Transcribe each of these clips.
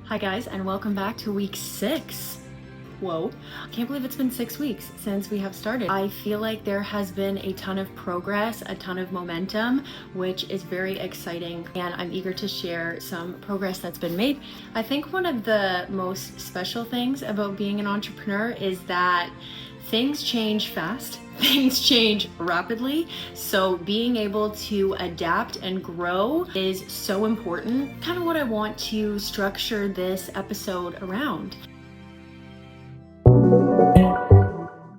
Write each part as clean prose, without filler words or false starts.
Hi guys, and welcome back to week 6. Whoa, I can't believe it's been 6 weeks since we have started. I feel like there has been a ton of progress, a ton of momentum, which is very exciting, and I'm eager to share some progress that's been made. I think one of the most special things about being an entrepreneur is that things change fast. Things change rapidly, so being able to adapt and grow is so important. Kind of what I want to structure this episode around.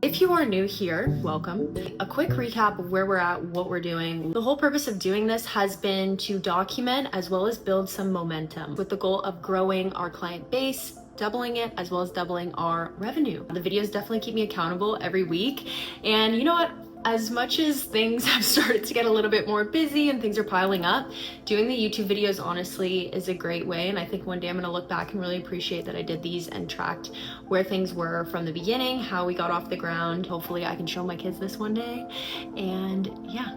If you are new here, welcome. A quick recap of where we're at, what we're doing. The whole purpose of doing this has been to document as well as build some momentum with the goal of growing our client base, doubling it, as well as doubling our revenue. The videos definitely keep me accountable every week. And you know what? As much as things have started to get a little bit more busy and things are piling up, doing the YouTube videos honestly is a great way. And I think one day I'm gonna look back and really appreciate that I did these and tracked where things were from the beginning, how we got off the ground. Hopefully I can show my kids this one day. And yeah,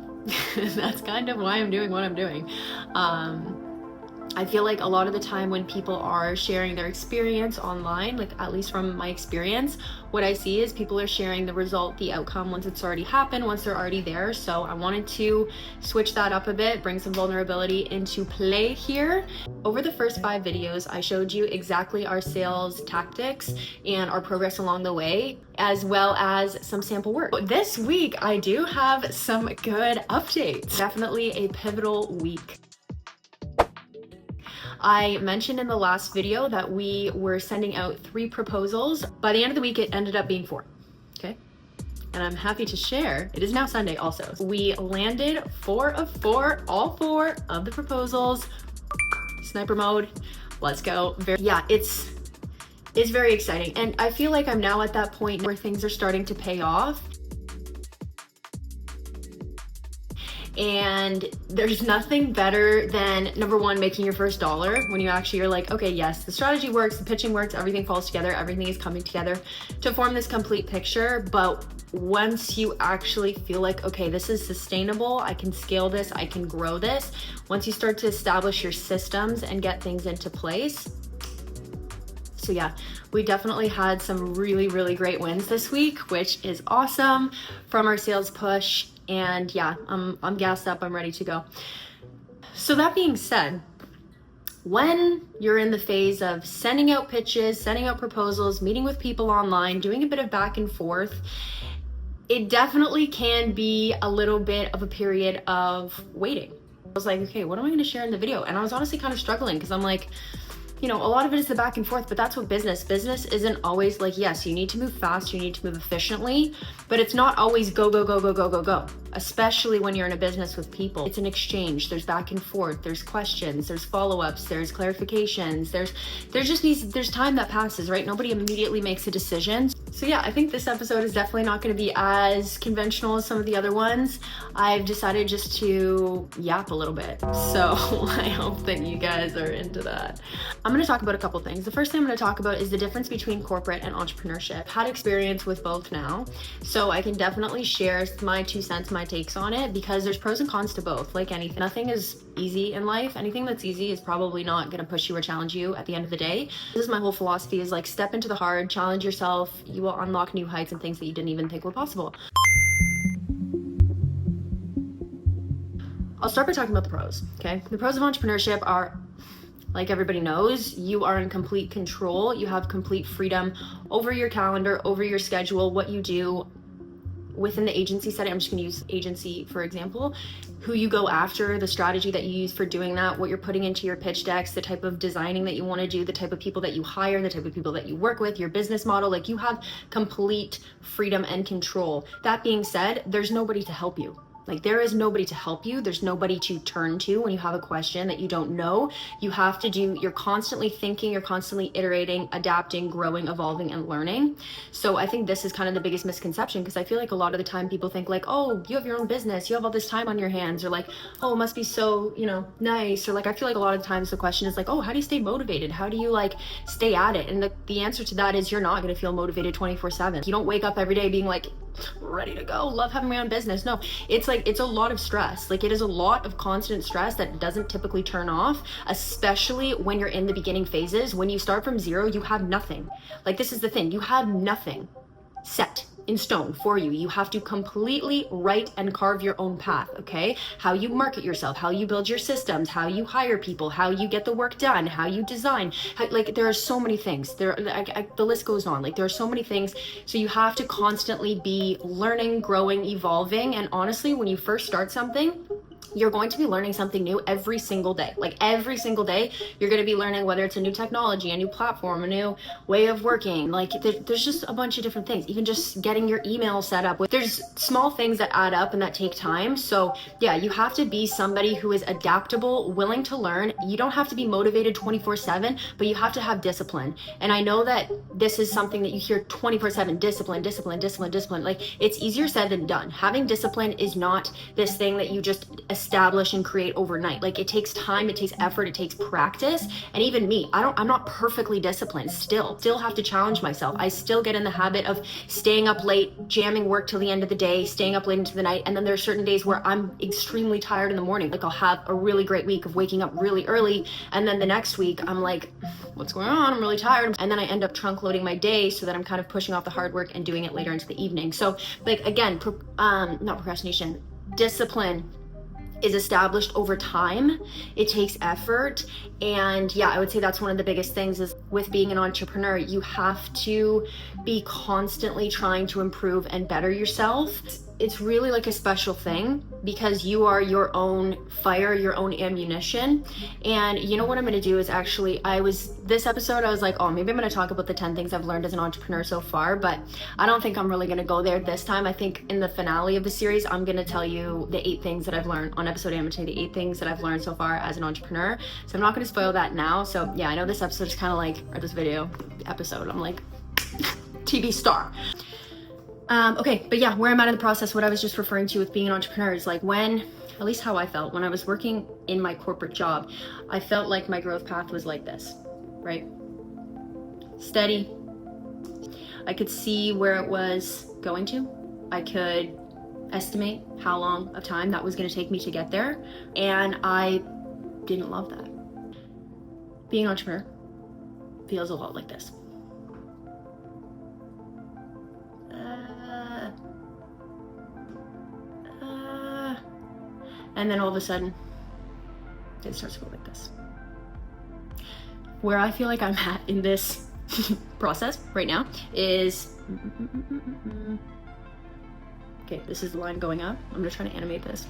that's kind of why I'm doing what I'm doing. I feel like a lot of the time when people are sharing their experience online, like at least from my experience, what I see is people are sharing the result, the outcome once it's already happened, once they're already there. So I wanted to switch that up a bit, bring some vulnerability into play here. Over the first 5 videos, I showed you exactly our sales tactics and our progress along the way, as well as some sample work. This week, I do have some good updates. Definitely a pivotal week. I mentioned in the last video that we were sending out 3 proposals. By the end of the week, it ended up being 4, okay? And I'm happy to share, it is now Sunday also. We landed 4 of 4, all 4 of the proposals. Sniper mode, let's go. It's very exciting. And I feel like I'm now at that point where things are starting to pay off. And there's nothing better than, number one, making your first dollar when you actually are like, okay, yes, the strategy works, the pitching works, everything falls together, everything is coming together to form this complete picture. But once you actually feel like, okay, this is sustainable, I can scale this, I can grow this, once you start to establish your systems and get things into place. So yeah, we definitely had some really, really great wins this week, which is awesome from our sales push. And yeah, I'm gassed up, I'm ready to go. So that being said, when you're in the phase of sending out pitches, sending out proposals, meeting with people online, doing a bit of back and forth, it definitely can be a little bit of a period of waiting. I was like, okay, what am I gonna share in the video? And I was honestly kind of struggling because I'm like, you know, a lot of it is the back and forth, but that's what business isn't always like, yes, you need to move fast, you need to move efficiently, but it's not always go, go, go, go, go, go, go, especially when you're in a business with people. It's an exchange, there's back and forth, there's questions, there's follow-ups, there's clarifications, there's time that passes, right? Nobody immediately makes a decision. So yeah, I think this episode is definitely not going to be as conventional as some of the other ones. I've decided just to yap a little bit. So I hope that you guys are into that. I'm going to talk about a couple things. The first thing I'm going to talk about is the difference between corporate and entrepreneurship. I've had experience with both now, so I can definitely share my 2 cents, my takes on it, because there's pros and cons to both. Like anything, nothing is easy in life. Anything that's easy is probably not going to push you or challenge you at the end of the day. This is my whole philosophy, is like step into the hard, challenge yourself. You will unlock new heights and things that you didn't even think were possible. I'll start by talking about the pros, okay? The pros of entrepreneurship are, like everybody knows, you are in complete control. You have complete freedom over your calendar, over your schedule, what you do within the agency setting. I'm just going to use agency for example, who you go after, the strategy that you use for doing that, what you're putting into your pitch decks, the type of designing that you want to do, the type of people that you hire, the type of people that you work with, your business model. Like, you have complete freedom and control. That being said, there's nobody to help you. Like, there is nobody to help you. There's nobody to turn to when you have a question that you don't know. You have to you're constantly thinking, you're constantly iterating, adapting, growing, evolving, and learning. So I think this is kind of the biggest misconception, because I feel like a lot of the time people think like, oh, you have your own business, you have all this time on your hands, or like, oh, it must be so, you know, nice. Or like, I feel like a lot of times the question is like, oh, how do you stay motivated? How do you like stay at it? And the answer to that is you're not going to feel motivated 24/7. You don't wake up every day being like, ready to go, love having my own business. No, it's like, it's a lot of stress. Like, it is a lot of constant stress that doesn't typically turn off, especially when you're in the beginning phases. When you start from zero, you have nothing. Like, this is the thing, you have nothing set in stone for you. You have to completely write and carve your own path, okay? How you market yourself, how you build your systems, how you hire people, how you get the work done, how you design, like, there are so many things. The list goes on. Like, there are so many things. So you have to constantly be learning, growing, evolving. And honestly, when you first start something, you're going to be learning something new every single day. Like, every single day, you're going to be learning, whether it's a new technology, a new platform, a new way of working. Like, there's just a bunch of different things. Even just getting your email set up. There's small things that add up and that take time. So yeah, you have to be somebody who is adaptable, willing to learn. You don't have to be motivated 24/7, but you have to have discipline. And I know that this is something that you hear 24/7, discipline, discipline, discipline, discipline. Like, it's easier said than done. Having discipline is not this thing that you just establish and create overnight. Like, it takes time, it takes effort, it takes practice. And even me, I'm not perfectly disciplined. Still have to challenge myself. I still get in the habit of staying up late, jamming work till the end of the day, staying up late into the night. And then there are certain days where I'm extremely tired in the morning. Like, I'll have a really great week of waking up really early, and then the next week I'm like, what's going on? I'm really tired. And then I end up trunk loading my day so that I'm kind of pushing off the hard work and doing it later into the evening. So, like, again, not procrastination, discipline is established over time. It takes effort. And yeah, I would say that's one of the biggest things is with being an entrepreneur, you have to be constantly trying to improve and better yourself. It's really like a special thing because you are your own fire, your own ammunition. And you know what I'm gonna do is actually, this episode, I was like, oh, maybe I'm gonna talk about the 10 things I've learned as an entrepreneur so far, but I don't think I'm really gonna go there this time. I think in the finale of the series, I'm gonna tell you the 8 things that I've learned. On episode 8, I'm gonna tell you the 8 things that I've learned so far as an entrepreneur. So I'm not gonna spoil that now. So yeah, I know this episode is kind of like, or this video episode, I'm like, TV star. Okay, but yeah, where I'm at in the process, what I was just referring to with being an entrepreneur is like when, at least how I felt when I was working in my corporate job, I felt like my growth path was like this, right? Steady. I could see where it was going to. I could estimate how long of time that was going to take me to get there. And I didn't love that. Being an entrepreneur feels a lot like this. And then all of a sudden, it starts to go like this. Where I feel like I'm at in this process right now is, okay, this is the line going up. I'm gonna try to animate this,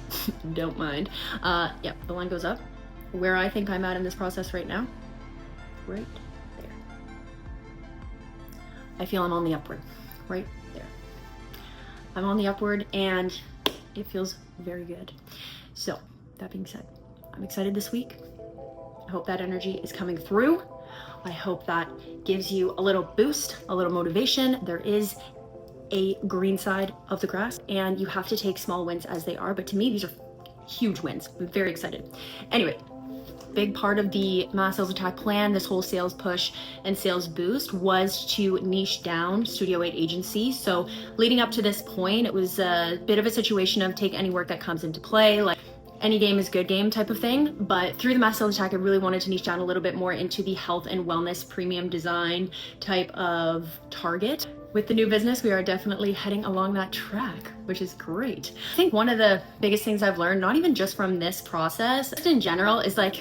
don't mind. Yeah, the line goes up. Where I think I'm at in this process right now, right there. I feel I'm on the upward, right there. I'm on the upward and it feels very good. So that being said, I'm excited this week. I hope that energy is coming through. I hope that gives you a little boost, a little motivation. There is a green side of the grass and you have to take small wins as they are. But to me, these are huge wins. I'm very excited. Anyway, big part of the mass sales attack plan, this whole sales push and sales boost was to niche down Studio 8 agency. So leading up to this point, it was a bit of a situation of take any work that comes into play, like any game is good game type of thing. But through the mass sales attack, I really wanted to niche down a little bit more into the health and wellness premium design type of target. With the new business, we are definitely heading along that track, which is great. I think one of the biggest things I've learned, not even just from this process, just in general, is like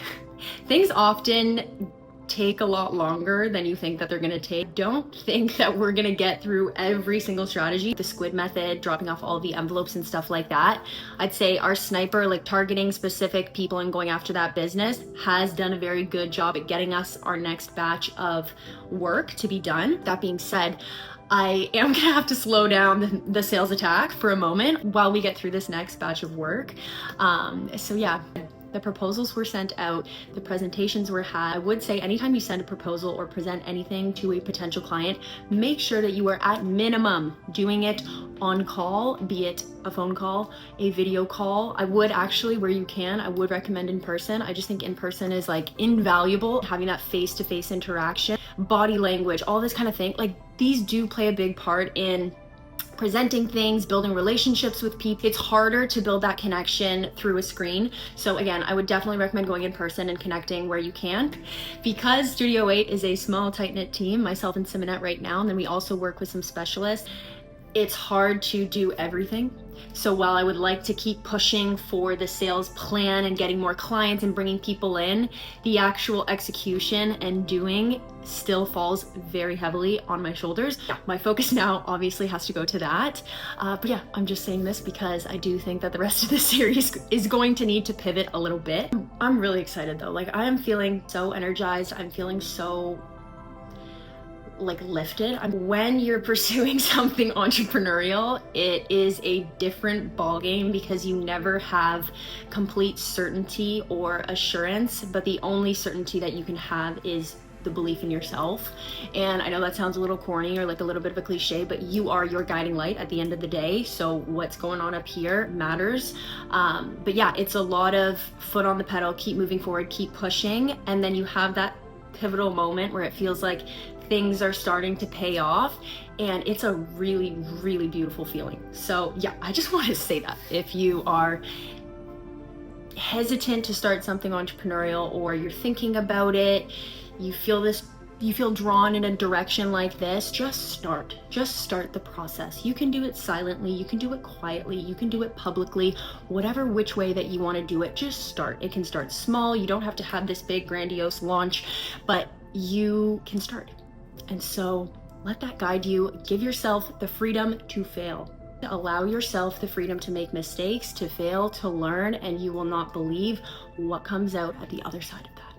things often take a lot longer than you think that they're gonna take. Don't think that we're gonna get through every single strategy. The squid method, dropping off all the envelopes and stuff like that. I'd say our sniper, like targeting specific people and going after that business, has done a very good job at getting us our next batch of work to be done. That being said, I am gonna have to slow down the sales attack for a moment while we get through this next batch of work. So yeah, the proposals were sent out, the presentations were had. I would say anytime you send a proposal or present anything to a potential client, make sure that you are at minimum doing it on call, be it a phone call, a video call. I would actually, where you can, I would recommend in person. I just think in person is like invaluable, having that face-to-face interaction, body language, all this kind of thing. Like these do play a big part in presenting things, building relationships with people. It's harder to build that connection through a screen. So again, I would definitely recommend going in person and connecting where you can. Because Studio 8 is a small, tight-knit team, myself and Simonette right now, and then we also work with some specialists, it's hard to do everything. So while I would like to keep pushing for the sales plan and getting more clients and bringing people in, the actual execution and doing still falls very heavily on my shoulders. Yeah, my focus now obviously has to go to that. But yeah, I'm just saying this because I do think that the rest of the series is going to need to pivot a little bit. I'm really excited though. Like, I am feeling so energized. I'm feeling so like lifted. When you're pursuing something entrepreneurial, it is a different ballgame because you never have complete certainty or assurance, but the only certainty that you can have is the belief in yourself. And I know that sounds a little corny or like a little bit of a cliche, but you are your guiding light at the end of the day. So what's going on up here matters. But yeah, it's a lot of foot on the pedal, keep moving forward, keep pushing. And then you have that pivotal moment where it feels like things are starting to pay off, and it's a really, really beautiful feeling. So yeah, I just want to say that if you are hesitant to start something entrepreneurial, or you're thinking about it, you feel drawn in a direction like this, just start the process. You can do it silently, you can do it quietly, you can do it publicly, whatever which way that you want to do it, just start. It can start small. You don't have to have this big grandiose launch, but you can start. And so let that guide you. Give yourself the freedom to fail. Allow yourself the freedom to make mistakes, to fail, to learn, and you will not believe what comes out at the other side of that.